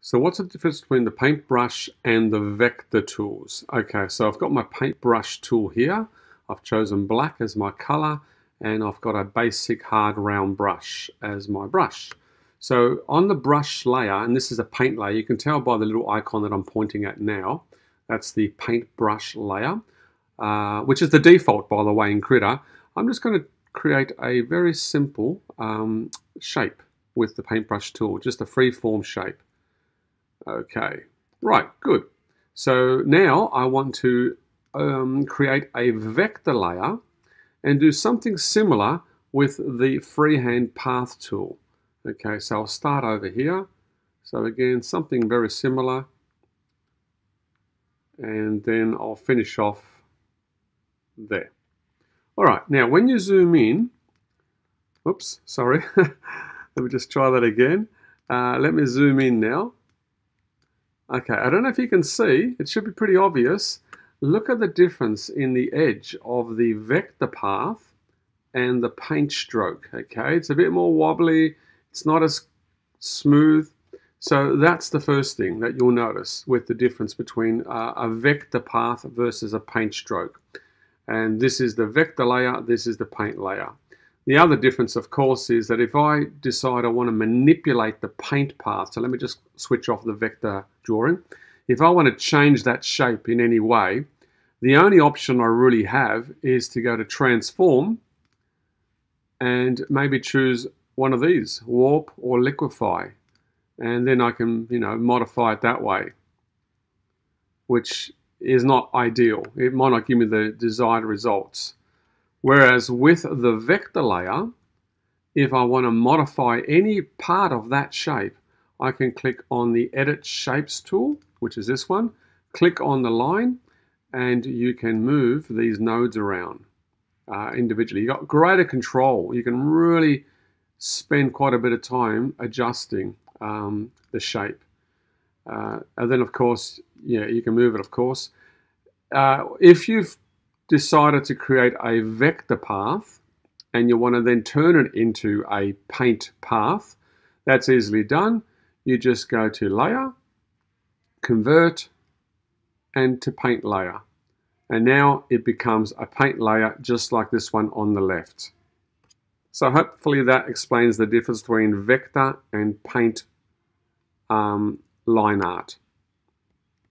So what's the difference between the paintbrush and the vector tools? Okay, so I've got my paintbrush tool here. I've chosen black as my color, and I've got a basic hard round brush as my brush. So on the brush layer, and this is a paint layer, you can tell by the little icon that I'm pointing at now, that's the paintbrush layer, which is the default, by the way, in Krita. I'm just going to create a very simple shape with the paintbrush tool, just a free-form shape. Okay, right, good. So now I want to create a vector layer and do something similar with the freehand path tool. Okay, so I'll start over here. So again, something very similar. And then I'll finish off there. All right, now when you zoom in, oops, sorry. Let me just try that again. Let me zoom in now. Okay, I don't know if you can see, it should be pretty obvious. Look at the difference in the edge of the vector path and the paint stroke, okay? It's a bit more wobbly, it's not as smooth. So that's the first thing that you'll notice with the difference between a vector path versus a paint stroke. And this is the vector layer, this is the paint layer. The other difference, of course, is that if I decide I want to manipulate the paint path, so let me just switch off the vector drawing. If I want to change that shape in any way, the only option I really have is to go to transform and maybe choose one of these, warp or liquefy. And then I can, modify it that way, which is not ideal. It might not give me the desired results. Whereas with the vector layer, if I want to modify any part of that shape, I can click on the Edit Shapes tool, which is this one, click on the line, and you can move these nodes around individually. You've got greater control. You can really spend quite a bit of time adjusting the shape. And then, of course, you can move it, of course. If you've decided to create a vector path and you want to then turn it into a paint path, that's easily done. You just go to Layer, Convert, and to Paint Layer. And now it becomes a paint layer just like this one on the left. So hopefully that explains the difference between vector and paint line art.